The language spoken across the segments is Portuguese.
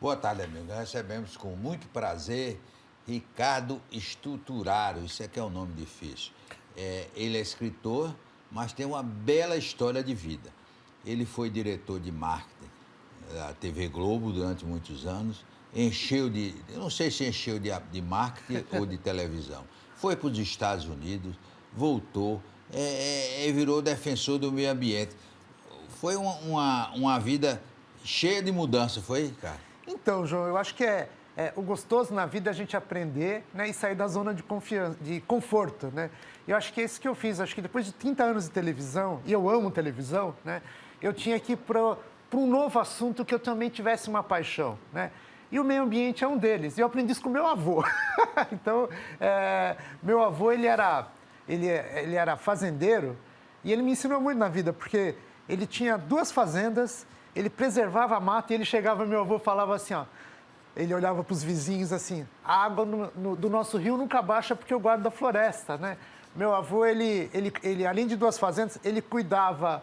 Boa tarde, amigo. Nós recebemos com muito prazer Ricardo Stuturaro. Isso aqui é um nome difícil. Ele é escritor, mas tem uma bela história de vida. Ele foi diretor de marketing da TV Globo durante muitos anos. Eu não sei se encheu de marketing ou de televisão. Foi para os Estados Unidos, voltou, virou defensor do meio ambiente. Foi uma vida cheia de mudança, foi, Ricardo? Então, João, eu acho que o gostoso na vida é a gente aprender, né, e sair da zona de conforto, né? Eu acho que é isso que eu fiz. Acho que depois de 30 anos de televisão, e eu amo televisão, né, eu tinha que ir para um novo assunto que eu também tivesse uma paixão, né? E o meio ambiente é um deles. E eu aprendi isso com meu avô. Então, meu avô, ele era fazendeiro e ele me ensinou muito na vida, porque ele tinha 2 fazendas, ele preservava a mata e ele chegava, meu avô falava assim, ó, ele olhava para os vizinhos assim, a água do nosso rio nunca baixa porque eu guardo da floresta, né? Meu avô, ele além de 2 fazendas, ele cuidava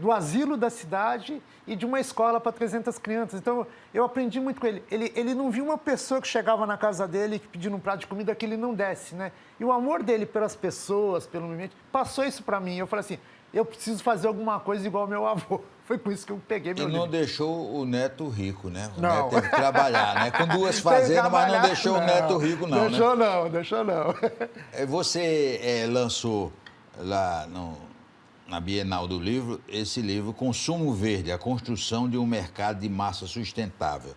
do asilo da cidade e de uma escola para 300 crianças. Então, eu aprendi muito com ele. Ele não viu uma pessoa que chegava na casa dele pedindo um prato de comida que ele não desse, né? E o amor dele pelas pessoas, pelo ambiente, passou isso para mim. Eu falei assim, eu preciso fazer alguma coisa igual ao meu avô. Foi por isso que eu peguei meu livro. E não deixou o neto rico, né? O não. neto teve que trabalhar, né? Com 2 fazendas, mas não deixou o neto rico, não, Deixou não. Você lançou lá na Bienal do Livro, esse livro, Consumo Verde, a construção de um mercado de massa sustentável.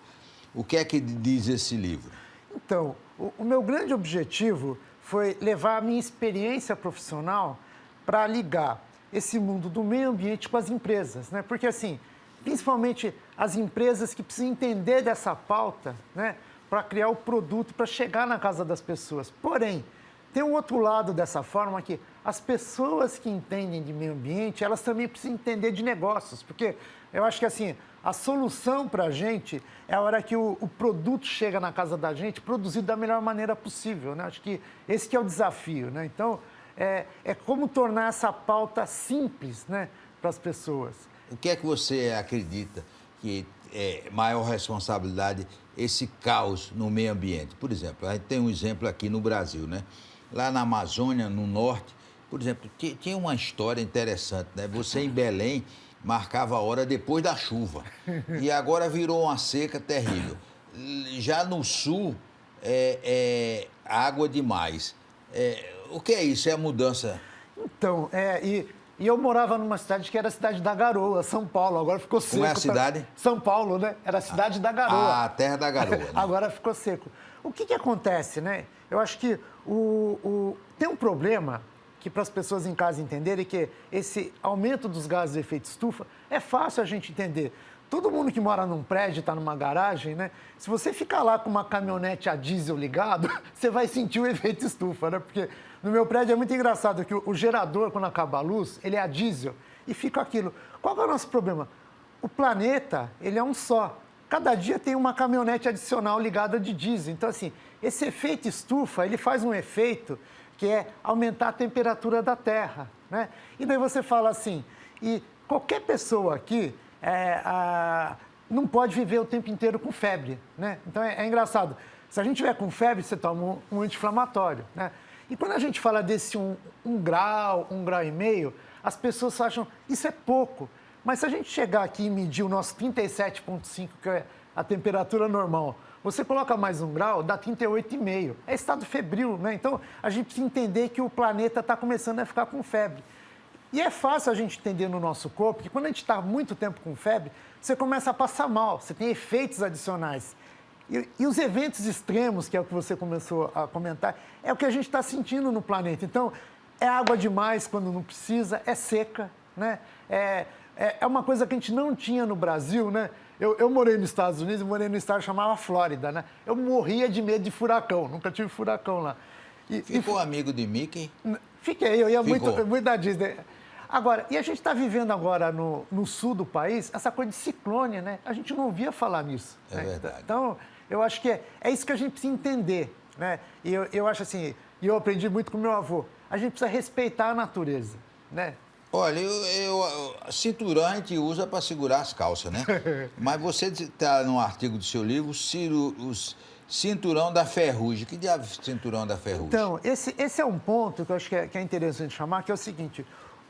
O que é que diz esse livro? Então, o meu grande objetivo foi levar a minha experiência profissional para ligar esse mundo do meio ambiente com as empresas, né? Porque, assim, principalmente as empresas que precisam entender dessa pauta, né, para criar o produto, para chegar na casa das pessoas. Porém, tem um outro lado dessa forma que as pessoas que entendem de meio ambiente, elas também precisam entender de negócios, porque eu acho que, assim, a solução para a gente é a hora que o produto chega na casa da gente produzido da melhor maneira possível, né? Acho que esse que é o desafio, né? Então, é como tornar essa pauta simples, né, para as pessoas. O que é que você acredita que é maior responsabilidade esse caos no meio ambiente? Por exemplo, a gente tem um exemplo aqui no Brasil, né? Lá na Amazônia, no norte, por exemplo, tinha uma história interessante, né? Você em Belém marcava a hora depois da chuva e agora virou uma seca terrível. Já no sul, água demais. O que é isso? É a mudança? Então, e eu morava numa cidade que era a cidade da Garoa, São Paulo, agora ficou seco. Como é a cidade? São Paulo, né? Era a cidade da Garoa. A terra da garoa. Né? Agora ficou seco. O que acontece, né? Eu acho que tem um problema que para as pessoas em casa entenderem, que esse aumento dos gases de efeito estufa é fácil a gente entender. Todo mundo que mora num prédio, está numa garagem, né? Se você ficar lá com uma caminhonete a diesel ligado, você vai sentir o efeito estufa, né? Porque no meu prédio é muito engraçado que o gerador, quando acaba a luz, ele é a diesel e fica aquilo. Qual é o nosso problema? O planeta, ele é um só. Cada dia tem uma caminhonete adicional ligada de diesel. Então, assim, esse efeito estufa, ele faz um efeito que é aumentar a temperatura da Terra, né? E daí você fala assim, e qualquer pessoa aqui não pode viver o tempo inteiro com febre, né? Então, é engraçado. Se a gente tiver com febre, você toma um anti-inflamatório, né? E quando a gente fala desse 1 grau, 1,5 graus, as pessoas acham, isso é pouco. Mas se a gente chegar aqui e medir o nosso 37,5, que é a temperatura normal, você coloca mais 1 grau, dá 38,5. É estado febril, né? Então, a gente precisa entender que o planeta está começando a ficar com febre. E é fácil a gente entender no nosso corpo que quando a gente está muito tempo com febre, você começa a passar mal, você tem efeitos adicionais. E os eventos extremos, que é o que você começou a comentar, é o que a gente está sentindo no planeta. Então, é água demais quando não precisa, é seca, né? É uma coisa que a gente não tinha no Brasil, né? Eu morei nos Estados Unidos, eu morei num estado chamado Flórida, né? Eu morria de medo de furacão, nunca tive furacão lá. Ficou amigo de Mickey? Fiquei, eu ia muito da Disney. Agora, e a gente está vivendo agora no sul do país essa coisa de ciclone, né? A gente não ouvia falar nisso. É verdade. Então, eu acho que é isso que a gente precisa entender, né? E eu acho assim, e eu aprendi muito com meu avô, a gente precisa respeitar a natureza, né? Olha, cinturão a gente usa para segurar as calças, né? Mas você está no artigo do seu livro, cinturão da ferrugem. Que diabo é cinturão da ferrugem? Então, esse é um ponto que eu acho que é interessante chamar, que é o seguinte: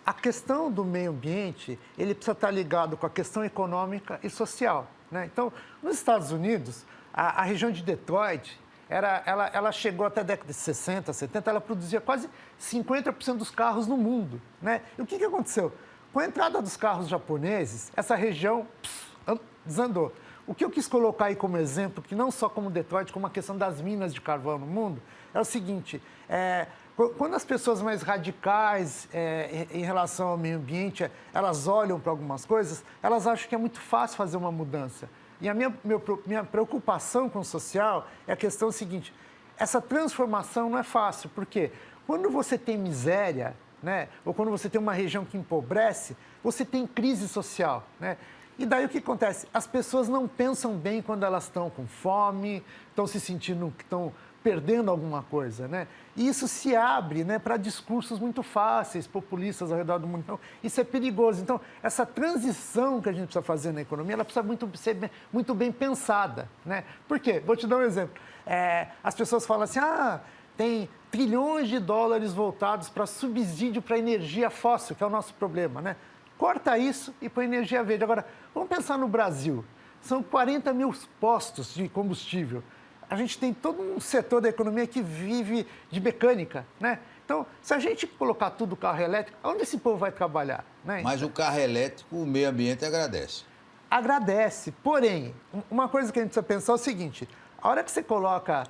a questão do meio ambiente, ele precisa estar ligado com a questão econômica e social, né? Então, nos Estados Unidos, a região de Detroit, ela chegou até a década de 60, 70, ela produzia quase 50% dos carros no mundo, né? E o que aconteceu? Com a entrada dos carros japoneses, essa região desandou. O que eu quis colocar aí como exemplo, que não só como Detroit, como a questão das minas de carvão no mundo, é o seguinte: quando as pessoas mais radicais em relação ao meio ambiente, elas olham para algumas coisas, elas acham que é muito fácil fazer uma mudança. E a minha preocupação com o social é a questão seguinte: essa transformação não é fácil, porque quando você tem miséria, né, ou quando você tem uma região que empobrece, você tem crise social, né? E daí o que acontece? As pessoas não pensam bem quando elas estão com fome, estão se sentindo que estão perdendo alguma coisa, né? E isso se abre, né, para discursos muito fáceis, populistas ao redor do mundo. Então, isso é perigoso. Então, essa transição que a gente precisa fazer na economia, ela precisa ser muito bem pensada, né? Por quê? Vou te dar um exemplo. As pessoas falam assim: tem trilhões de dólares voltados para subsídio para energia fóssil, que é o nosso problema, né? Corta isso e põe energia verde. Agora, vamos pensar no Brasil. São 40 mil postos de combustível. A gente tem todo um setor da economia que vive de mecânica, né? Então, se a gente colocar tudo carro elétrico, onde esse povo vai trabalhar, né? Mas o carro elétrico, o meio ambiente agradece. Agradece. Porém, uma coisa que a gente precisa pensar é o seguinte: a hora que você coloca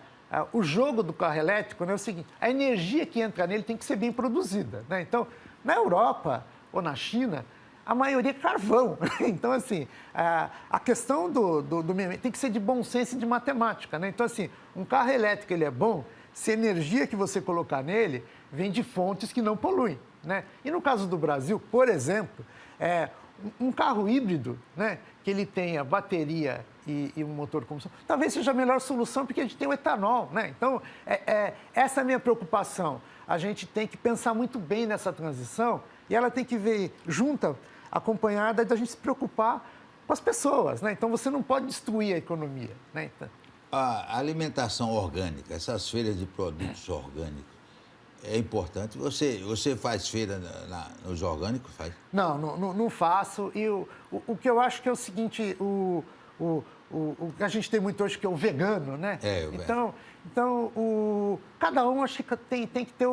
o jogo do carro elétrico, né, é o seguinte: a energia que entra nele tem que ser bem produzida, né? Então, na Europa ou na China, a maioria é carvão. Então, assim, a questão do meio ambiente tem que ser de bom senso e de matemática, né? Então, assim, um carro elétrico, ele é bom se a energia que você colocar nele vem de fontes que não poluem, né? E no caso do Brasil, por exemplo, um carro híbrido, né, que ele tenha bateria e um motor de combustão, talvez seja a melhor solução, porque a gente tem o etanol, né? Então, essa é a minha preocupação. A gente tem que pensar muito bem nessa transição e ela tem que vir junta, acompanhada da gente se preocupar com as pessoas, né? Então, você não pode destruir a economia, né? Então... A alimentação orgânica, essas feiras de produtos orgânicos, é importante. Você faz feira nos orgânicos? Faz? Não faço. E o que eu acho que é o seguinte: o que a gente tem muito hoje, que é o vegano, né? Então cada um acho que tem que ter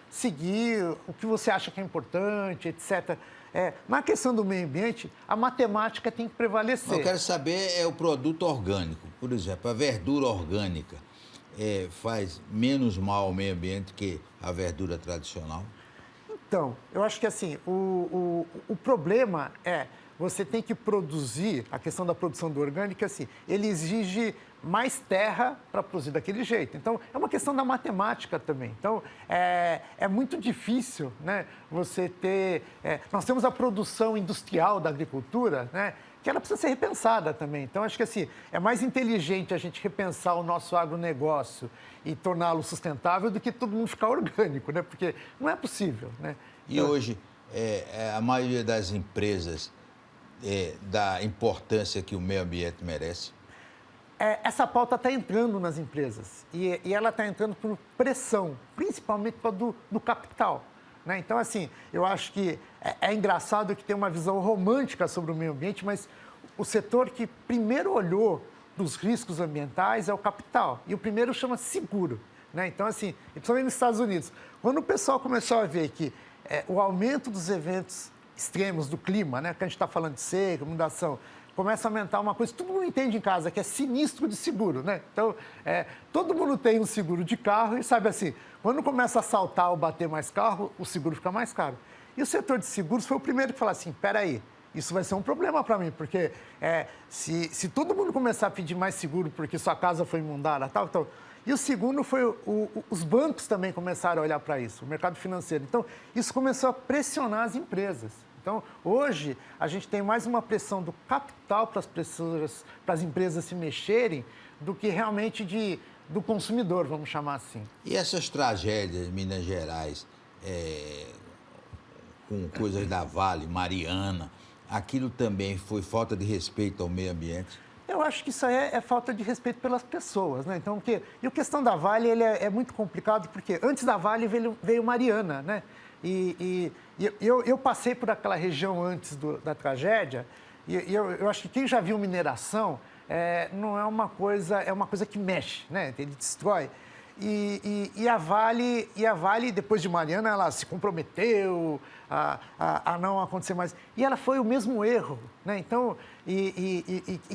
seguir o que você acha que é importante, etc. Na questão do meio ambiente, a matemática tem que prevalecer. Eu quero saber o produto orgânico. Por exemplo, a verdura orgânica faz menos mal ao meio ambiente que a verdura tradicional? Então, eu acho que assim, o problema você tem que produzir, a questão da produção do orgânico, assim, ele exige mais terra para produzir daquele jeito. Então, é uma questão da matemática também. Então, é muito difícil, né, você ter... nós temos a produção industrial da agricultura, né, que ela precisa ser repensada também. Então, acho que assim, é mais inteligente a gente repensar o nosso agronegócio e torná-lo sustentável do que todo mundo ficar orgânico, né? Porque não é possível, né? E hoje, a maioria das empresas dá importância que o meio ambiente merece? Essa pauta está entrando nas empresas e ela está entrando por pressão, principalmente do capital, né? Então, assim, eu acho que é engraçado que tem uma visão romântica sobre o meio ambiente, mas o setor que primeiro olhou para os riscos ambientais é o capital. E o primeiro chama seguro, né? Então, assim, principalmente nos Estados Unidos, quando o pessoal começou a ver que o aumento dos eventos extremos do clima, né, que a gente está falando de seca, inundação, começa a aumentar uma coisa que todo mundo entende em casa, que é sinistro de seguro, né? Então, todo mundo tem um seguro de carro e sabe assim, quando começa a assaltar ou bater mais carro, o seguro fica mais caro. E o setor de seguros foi o primeiro que falou assim, peraí, isso vai ser um problema para mim, porque se todo mundo começar a pedir mais seguro porque sua casa foi inundada, tal. E o segundo foi os bancos também começaram a olhar para isso, o mercado financeiro. Então, isso começou a pressionar as empresas. Então, hoje, a gente tem mais uma pressão do capital para as pessoas, para as empresas se mexerem, do que realmente do consumidor, vamos chamar assim. E essas tragédias em Minas Gerais, com coisas da Vale, Mariana, aquilo também foi falta de respeito ao meio ambiente? Eu acho que isso aí é falta de respeito pelas pessoas, né? Então, e a questão da Vale ele é muito complicado, porque antes da Vale veio Mariana, né? E eu passei por aquela região antes da tragédia, e eu acho que quem já viu mineração não é uma coisa que mexe, né? Ele destrói. E a Vale, depois de Mariana, ela se comprometeu a não acontecer mais. E ela foi o mesmo erro, né? Então,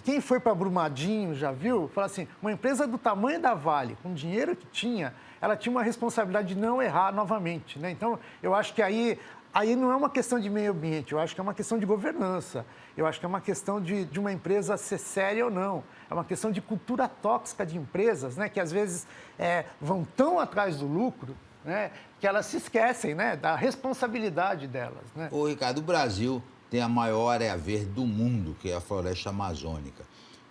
quem foi para Brumadinho já viu, fala assim, uma empresa do tamanho da Vale, com o dinheiro que tinha, ela tinha uma responsabilidade de não errar novamente, né? Então, eu acho que aí não é uma questão de meio ambiente, eu acho que é uma questão de governança. Eu acho que é uma questão de uma empresa ser séria ou não. É uma questão de cultura tóxica de empresas, né, que às vezes vão tão atrás do lucro, né, que elas se esquecem, né, da responsabilidade delas. Né? Ô, Ricardo, o Brasil tem a maior área verde do mundo, que é a floresta amazônica.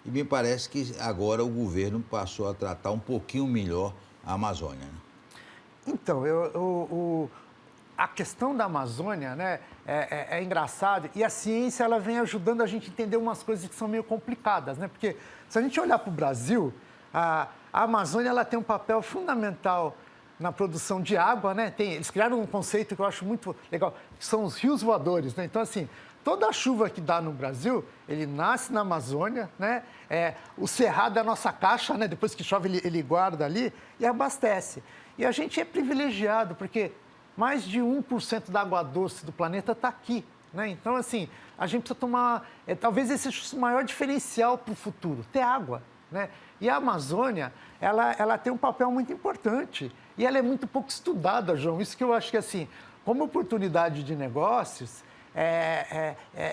E me parece que agora o governo passou a tratar um pouquinho melhor a Amazônia. Né? Então, a questão da Amazônia, né, é engraçado, e a ciência ela vem ajudando a gente a entender umas coisas que são meio complicadas, né? Porque se a gente olhar para o Brasil, a Amazônia ela tem um papel fundamental na produção de água, né? Eles criaram um conceito que eu acho muito legal, que são os rios voadores, né? Então, assim, toda a chuva que dá no Brasil, ele nasce na Amazônia, né? O cerrado é a nossa caixa, né? Depois que chove, ele guarda ali e abastece. E a gente é privilegiado, porque mais de 1% da água doce do planeta está aqui, né? Então, assim, a gente precisa tomar... talvez esse seja o maior diferencial para o futuro, ter água, né? E a Amazônia, ela tem um papel muito importante e ela é muito pouco estudada, João. Isso que eu acho que, assim, como oportunidade de negócios,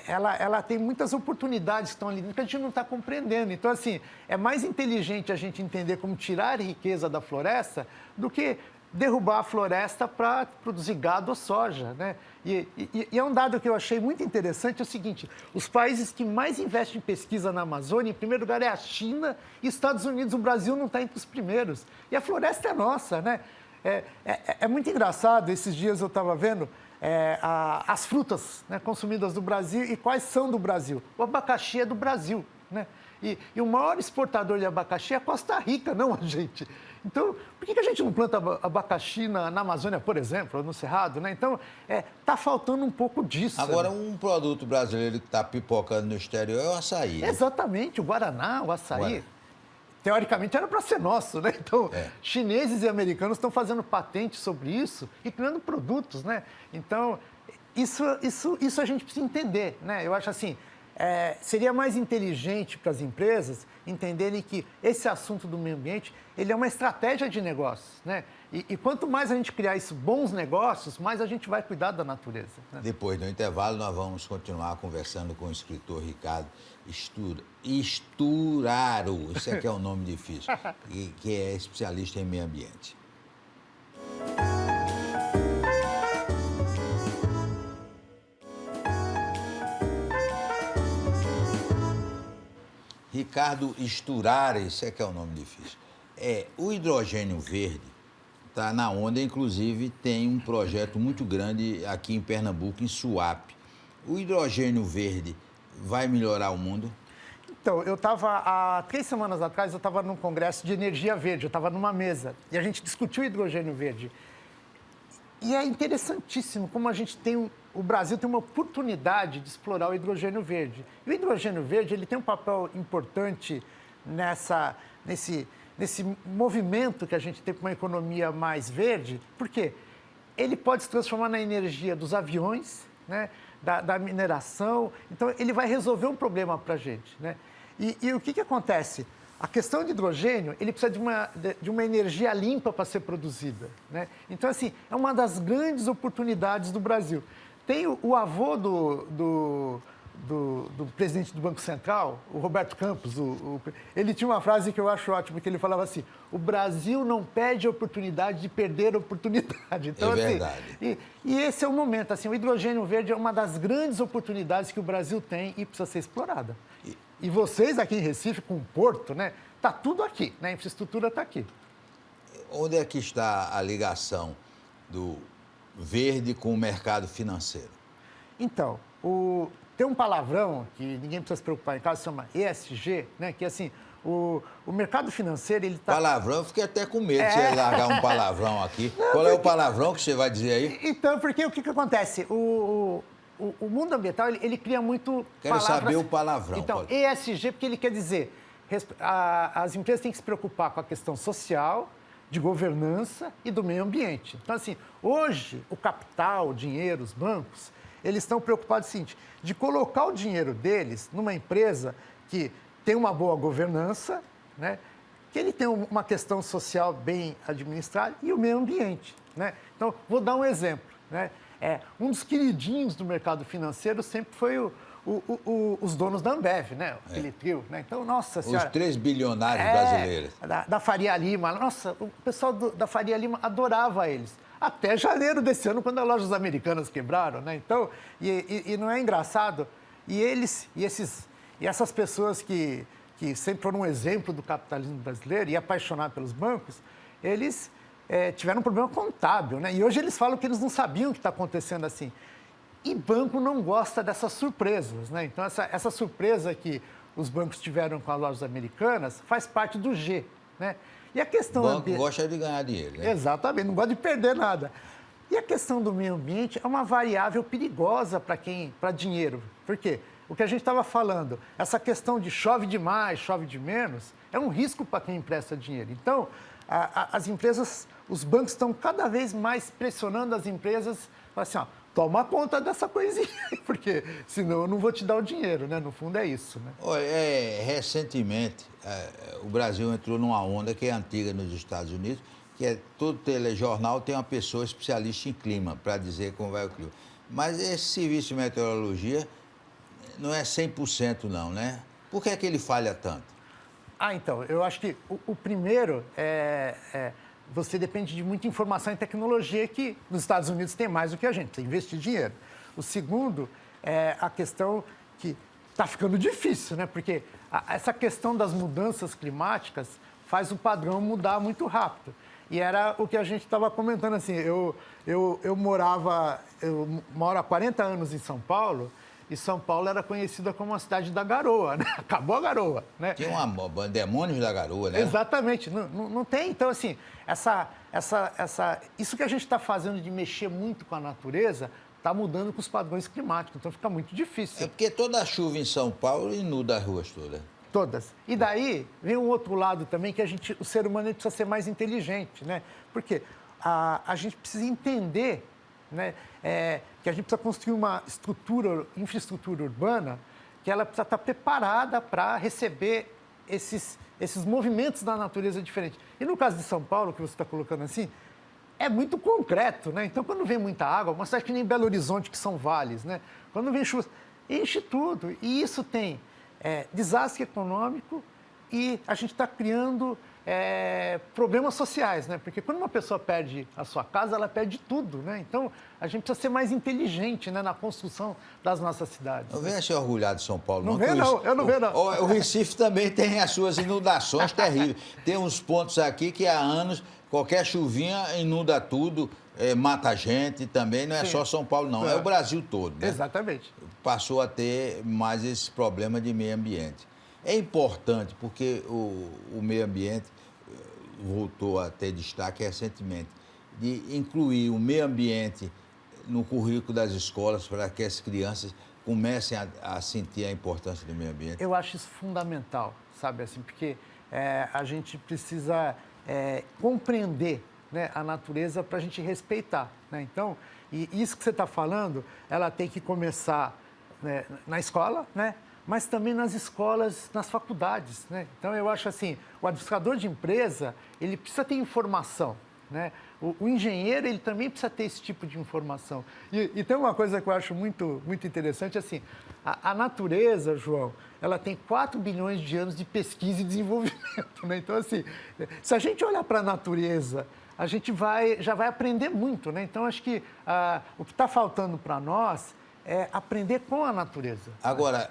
ela tem muitas oportunidades que estão ali que a gente não está compreendendo. Então, assim, é mais inteligente a gente entender como tirar riqueza da floresta do que derrubar a floresta para produzir gado ou soja, né? E é um dado que eu achei muito interessante, é o seguinte, os países que mais investem em pesquisa na Amazônia, em primeiro lugar é a China e Estados Unidos, o Brasil não está entre os primeiros. E a floresta é nossa, né? É muito engraçado, esses dias eu estava vendo as frutas, né, consumidas do Brasil e quais são do Brasil. O abacaxi é do Brasil, né? E o maior exportador de abacaxi é a Costa Rica, não a gente. Então, por que a gente não planta abacaxi na Amazônia, por exemplo, ou no Cerrado, né? Então, está faltando um pouco disso. Agora, né? um produto brasileiro que está pipocando no exterior é o açaí. Né? Exatamente, o Guaraná, o açaí. Teoricamente era para ser nosso, né? Então, chineses e americanos estão fazendo patente sobre isso e criando produtos, né? Então, isso a gente precisa entender, né? Eu acho assim, seria mais inteligente para as empresas entenderem que esse assunto do meio ambiente, ele é uma estratégia de negócios, né? E quanto mais a gente criar isso, bons negócios, mais a gente vai cuidar da natureza. Né? Depois do intervalo, nós vamos continuar conversando com o escritor Ricardo Sturaro, esse aqui é um nome difícil, que é especialista em meio ambiente. Ricardo Sturaro, esse aqui é um nome difícil. O hidrogênio verde está na onda, inclusive tem um projeto muito grande aqui em Pernambuco, em Suape. O hidrogênio verde vai melhorar o mundo? Então, há 3 semanas atrás, eu estava num congresso de energia verde, eu estava numa mesa, e a gente discutiu o hidrogênio verde. E é interessantíssimo como o Brasil tem uma oportunidade de explorar o hidrogênio verde. E o hidrogênio verde, ele tem um papel importante nesse movimento que a gente tem para uma economia mais verde, porque ele pode se transformar na energia dos aviões, né, da mineração. Então, ele vai resolver um problema para a gente, né? E o que acontece? A questão de hidrogênio, ele precisa de uma energia limpa para ser produzida, né? Então, assim, é uma das grandes oportunidades do Brasil. Tem o avô do presidente do Banco Central, o Roberto Campos, ele tinha uma frase que eu acho ótima, que ele falava assim, o Brasil não perde a oportunidade de perder a oportunidade. Então, verdade. Assim, e esse é o momento, assim, o hidrogênio verde é uma das grandes oportunidades que o Brasil tem e precisa ser explorada. E vocês aqui em Recife, com o Porto, né, está tudo aqui, né, a infraestrutura está aqui. Onde é que está a ligação do verde com o mercado financeiro? Então, tem um palavrão que ninguém precisa se preocupar em casa, se chama ESG, né? Que assim, o mercado financeiro, ele está... Palavrão, eu fiquei até com medo de você largar um palavrão aqui. Qual é o palavrão que você vai dizer aí? Então, porque o que acontece? O mundo ambiental, ele cria muito Quero saber o palavrão. Então, pode. ESG, porque ele quer dizer, as empresas têm que se preocupar com a questão social, de governança e do meio ambiente. Então, assim, hoje, o capital, o dinheiro, os bancos, eles estão preocupados, seguinte, de colocar o dinheiro deles numa empresa que tem uma boa governança, né? Que ele tem uma questão social bem administrada e o meio ambiente, né? Então, vou dar um exemplo, né? Um dos queridinhos do mercado financeiro sempre foi os donos da Ambev, né? Aquele trio, né? Então, nossa senhora... Os 3 bilionários brasileiros. Da Faria Lima. Nossa, o pessoal da Faria Lima adorava eles. Até janeiro desse ano, quando as lojas americanas quebraram, né? Então, e não é engraçado? E essas pessoas que sempre foram um exemplo do capitalismo brasileiro e apaixonados pelos bancos, eles tiveram um problema contábil, né? E hoje eles falam que eles não sabiam o que está acontecendo assim. E banco não gosta dessas surpresas, né? Então, essa surpresa que os bancos tiveram com as lojas americanas faz parte do G, né? E a questão... O banco gosta de ganhar dinheiro, né? Exatamente, não gosta de perder nada. E a questão do meio ambiente é uma variável perigosa para dinheiro. Por quê? O que a gente estava falando, essa questão de chove demais, chove de menos, é um risco para quem empresta dinheiro. Então, as empresas, os bancos estão cada vez mais pressionando as empresas, assim, ó, toma conta dessa coisinha, porque senão eu não vou te dar o dinheiro, né? No fundo é isso, né? Olha, recentemente, o Brasil entrou numa onda que é antiga nos Estados Unidos, que é todo telejornal tem uma pessoa especialista em clima, para dizer como vai o clima. Mas esse serviço de meteorologia não é 100% não, né? Por que é que ele falha tanto? Então, eu acho que o primeiro você depende de muita informação e tecnologia que nos Estados Unidos tem mais do que a gente, tem que investir dinheiro. O segundo é a questão que está ficando difícil, né? Porque essa questão das mudanças climáticas faz o padrão mudar muito rápido. E era o que a gente estava comentando, assim, eu moro há 40 anos em São Paulo, e São Paulo era conhecida como a cidade da garoa, né? Acabou a garoa, né? Tinha demônios da garoa, né? Exatamente. Não tem. Então, assim, isso que a gente está fazendo de mexer muito com a natureza está mudando com os padrões climáticos. Então, fica muito difícil. É porque toda a chuva em São Paulo inunda as ruas todas. Todas. E daí vem um outro lado também, que o ser humano precisa ser mais inteligente, né? Porque a gente precisa entender, né, que a gente precisa construir uma infraestrutura urbana que ela precisa estar preparada para receber esses movimentos da natureza diferentes. E no caso de São Paulo, que você está colocando assim, é muito concreto, né? Então, quando vem muita água, uma cidade que nem Belo Horizonte, que são vales, né? Quando vem chuva, enche tudo. E isso tem desastre econômico e a gente está criando problemas sociais, né? Porque quando uma pessoa perde a sua casa, ela perde tudo, né? Então, a gente precisa ser mais inteligente, né, na construção das nossas cidades. Não venha se orgulhar de São Paulo, não. Não venha, não. Eu não venho, não. O Recife também tem as suas inundações terríveis. Tem uns pontos aqui que há anos, qualquer chuvinha inunda tudo, mata a gente também. Não é só São Paulo, não. É o Brasil todo, né? Exatamente. Passou a ter mais esse problema de meio ambiente. É importante, porque o meio ambiente voltou a ter destaque recentemente, de incluir o meio ambiente no currículo das escolas para que as crianças comecem a sentir a importância do meio ambiente. Eu acho isso fundamental, sabe, assim, porque a gente precisa compreender, né, a natureza para a gente respeitar, né? Então, e isso que você está falando, ela tem que começar, né, na escola, né? Mas também nas escolas, nas faculdades, né? Então, eu acho assim, o administrador de empresa, ele precisa ter informação, né? O engenheiro, ele também precisa ter esse tipo de informação. E tem uma coisa que eu acho muito, muito interessante, assim, a natureza, João, ela tem 4 bilhões de anos de pesquisa e desenvolvimento, né? Então, assim, se a gente olhar para a natureza, a gente já vai aprender muito, né? Então, acho que o que está faltando para nós é aprender com a natureza. Agora,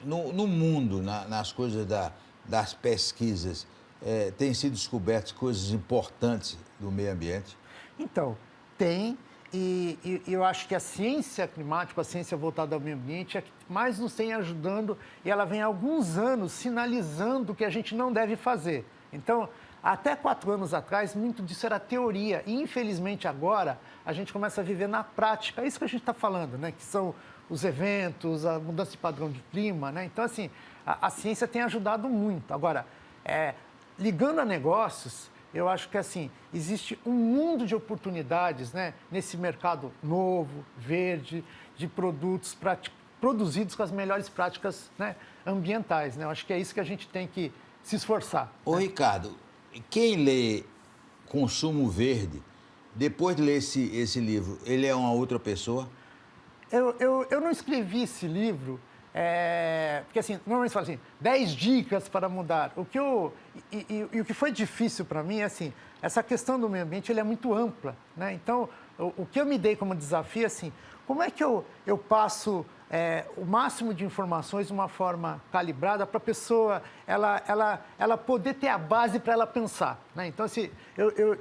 no mundo, nas coisas das pesquisas, têm sido descobertas coisas importantes do meio ambiente? Então, tem. e eu acho que a ciência climática, a ciência voltada ao meio ambiente, é que mais nos tem ajudando e ela vem há alguns anos sinalizando o que a gente não deve fazer. Então, até 4 anos atrás, muito disso era teoria. E, infelizmente, agora, a gente começa a viver na prática. É isso que a gente está falando, né? Que são os eventos, a mudança de padrão de clima, né? Então, assim, a ciência tem ajudado muito. Agora, ligando a negócios, eu acho que, assim, existe um mundo de oportunidades, né? Nesse mercado novo, verde, de produtos produzidos com as melhores práticas, né, ambientais, né? Eu acho que é isso que a gente tem que se esforçar. Ô, né? Ricardo, quem lê Consumo Verde, depois de ler esse livro, ele é uma outra pessoa? Eu não escrevi esse livro, porque assim, normalmente fala assim, 10 dicas para mudar. O que foi difícil para mim é assim, essa questão do meio ambiente ele é muito ampla, né? Então, o que eu me dei como desafio é assim, como é que eu passo o máximo de informações de uma forma calibrada para a pessoa ela poder ter a base para ela pensar, né? Então, assim,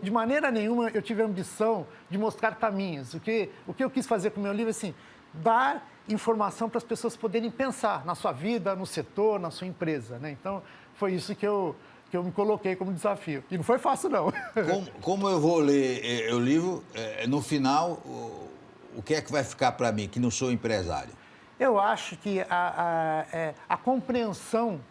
de maneira nenhuma eu tive a ambição de mostrar caminhos. O que eu quis fazer com o meu livro é assim, dar informação para as pessoas poderem pensar na sua vida, no setor, na sua empresa, né? Então, foi isso que eu me coloquei como desafio. E não foi fácil, não. Como eu vou ler o livro, no final, o que é que vai ficar para mim, que não sou empresário? Eu acho que a compreensão,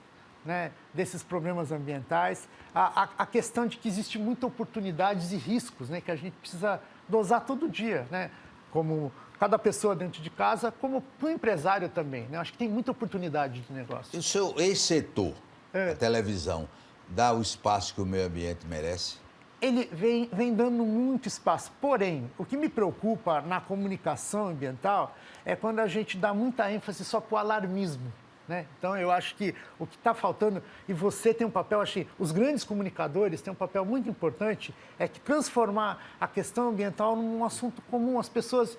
né, desses problemas ambientais, a questão de que existe muitas oportunidades e riscos, né, que a gente precisa dosar todo dia, né, como cada pessoa dentro de casa, como para o empresário também. Né? Acho que tem muita oportunidade de negócio. E o seu ex-setor, a televisão, dá o espaço que o meio ambiente merece? Ele vem dando muito espaço. Porém, o que me preocupa na comunicação ambiental é quando a gente dá muita ênfase só para o alarmismo, né? Então, eu acho que o que está faltando, e você tem um papel, acho que os grandes comunicadores têm um papel muito importante, é que transformar a questão ambiental num assunto comum. As pessoas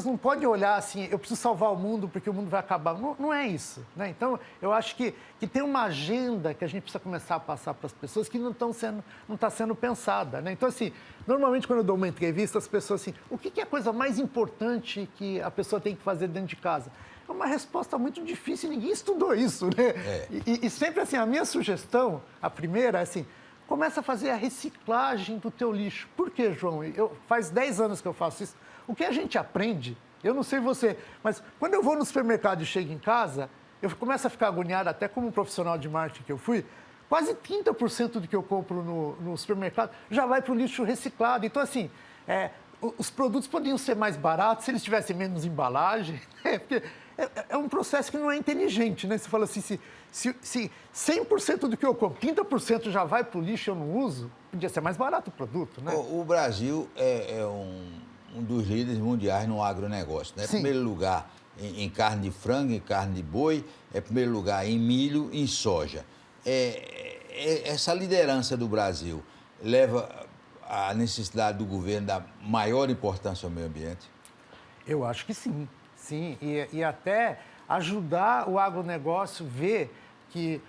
não podem olhar assim, eu preciso salvar o mundo porque o mundo vai acabar. Não é isso, né? Então, eu acho que tem uma agenda que a gente precisa começar a passar para as pessoas que não está sendo pensada, né? Então, assim, normalmente quando eu dou uma entrevista, as pessoas assim, o que é a coisa mais importante que a pessoa tem que fazer dentro de casa? É uma resposta muito difícil, ninguém estudou isso, né? E sempre assim, a minha sugestão, a primeira, é assim, começa a fazer a reciclagem do teu lixo. Por quê, João? Faz 10 anos que eu faço isso. O que a gente aprende, eu não sei você, mas quando eu vou no supermercado e chego em casa, eu começo a ficar agoniado, até como profissional de marketing que eu fui, quase 30% do que eu compro no supermercado já vai para o lixo reciclado. Então, assim, os produtos poderiam ser mais baratos se eles tivessem menos embalagem, né? Porque é um processo que não é inteligente, né? Você fala assim, se 100% do que eu compro, 30% já vai para o lixo e eu não uso, podia ser mais barato o produto, né? O Brasil é um dos líderes mundiais no agronegócio, né? Em primeiro lugar em carne de frango, em carne de boi, em primeiro lugar em milho e em soja. Essa liderança do Brasil leva à necessidade do governo dar maior importância ao meio ambiente? Eu acho que sim. Sim, e até ajudar o agronegócio a ver que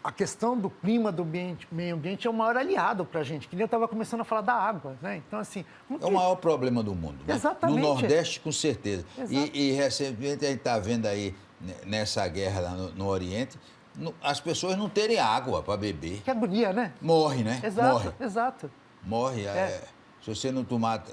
a questão do clima, do meio ambiente é o maior aliado para a gente, que nem eu estava começando a falar da água, né? Então, assim... É o maior problema do mundo, né? Exatamente. No Nordeste, com certeza. E recentemente a gente está vendo aí, nessa guerra lá no Oriente, as pessoas não terem água para beber. Que agonia, né? Morre, né? Exato, Morre. exato. Morre. Se você não tomar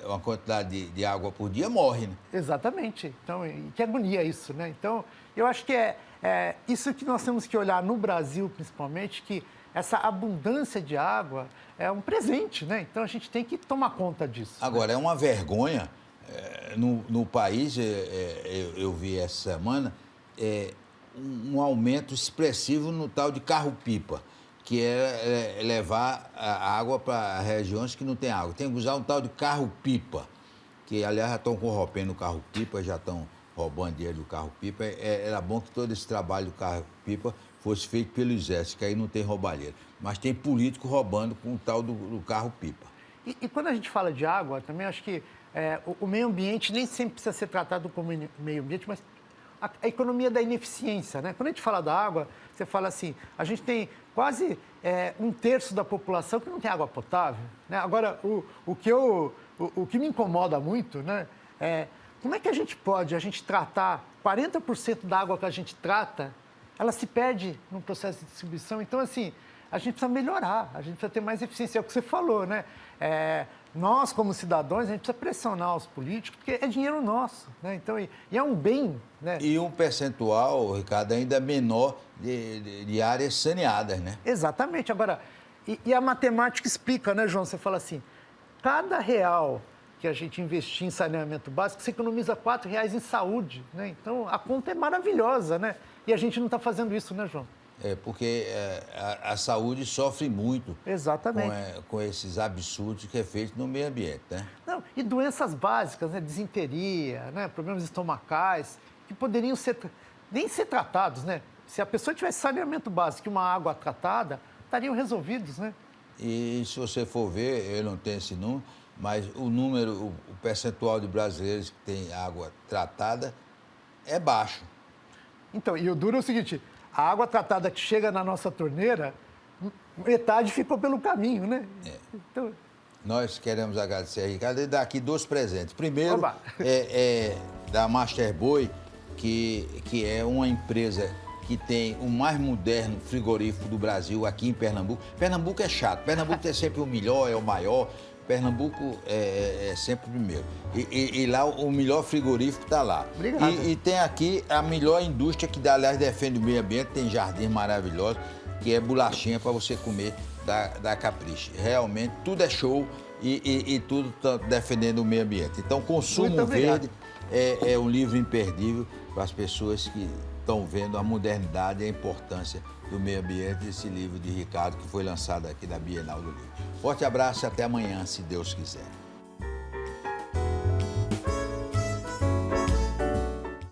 uma quantidade de água por dia, morre, né? Exatamente. Então, que agonia isso, né? Então, eu acho que é isso que nós temos que olhar no Brasil, principalmente, que essa abundância de água é um presente, né? Então, a gente tem que tomar conta disso. Agora, é uma vergonha no país, eu vi essa semana, um aumento expressivo no tal de carro-pipa, que é levar a água para regiões que não tem água. Tem que usar um tal de carro-pipa, que, aliás, já estão corrompendo o carro-pipa, já estão roubando dinheiro do carro-pipa. Era bom que todo esse trabalho do carro-pipa fosse feito pelo Exército, que aí não tem roubalheira. Mas tem político roubando com o tal do carro-pipa. E quando a gente fala de água, também acho que o meio ambiente nem sempre precisa ser tratado como meio ambiente, mas a economia da ineficiência, né? Quando a gente fala da água, você fala assim, a gente tem quase 1/3 da população que não tem água potável, né? Agora, o que me incomoda muito, né, como é que a gente pode tratar 40% da água que a gente trata, ela se perde no processo de distribuição. Então, assim, a gente precisa melhorar, a gente precisa ter mais eficiência. É o que você falou, né? Nós, como cidadãos, a gente precisa pressionar os políticos, porque é dinheiro nosso, né? Então, e é um bem, né? E um percentual, Ricardo, ainda menor de áreas saneadas, né? Exatamente. Agora, e a matemática explica, né, João? Você fala assim, cada real que a gente investir em saneamento básico, você economiza R$4 em saúde, né? Então, a conta é maravilhosa, né? E a gente não está fazendo isso, né, João? Porque a saúde sofre muito. Exatamente. Com esses absurdos que é feito no meio ambiente, né? Não, e doenças básicas, né? Disenteria, né? Problemas estomacais, que poderiam nem ser tratados, né? Se a pessoa tivesse saneamento básico e uma água tratada, estariam resolvidos, né? E se você for ver, eu não tenho esse número, mas o percentual de brasileiros que tem água tratada é baixo. Então, e o duro é o seguinte, a água tratada que chega na nossa torneira, metade ficou pelo caminho, né? Então... Nós queremos agradecer, Ricardo, e dar aqui 2 presentes. Primeiro, Oba. Da Master Boy, que é uma empresa que tem o mais moderno frigorífico do Brasil aqui em Pernambuco. Pernambuco é chato, Pernambuco é sempre o melhor, é o maior. Pernambuco é sempre o primeiro. E lá o melhor frigorífico está lá. Obrigado. E tem aqui a melhor indústria que, aliás, defende o meio ambiente, tem jardins maravilhosos, que é bolachinha para você comer da Capricho. Realmente, tudo é show e tudo está defendendo o meio ambiente. Então, Consumo Verde é um livro imperdível para as pessoas que estão vendo a modernidade e a importância do meio ambiente, esse livro de Ricardo, que foi lançado aqui na Bienal do Livro. Forte abraço e até amanhã, se Deus quiser.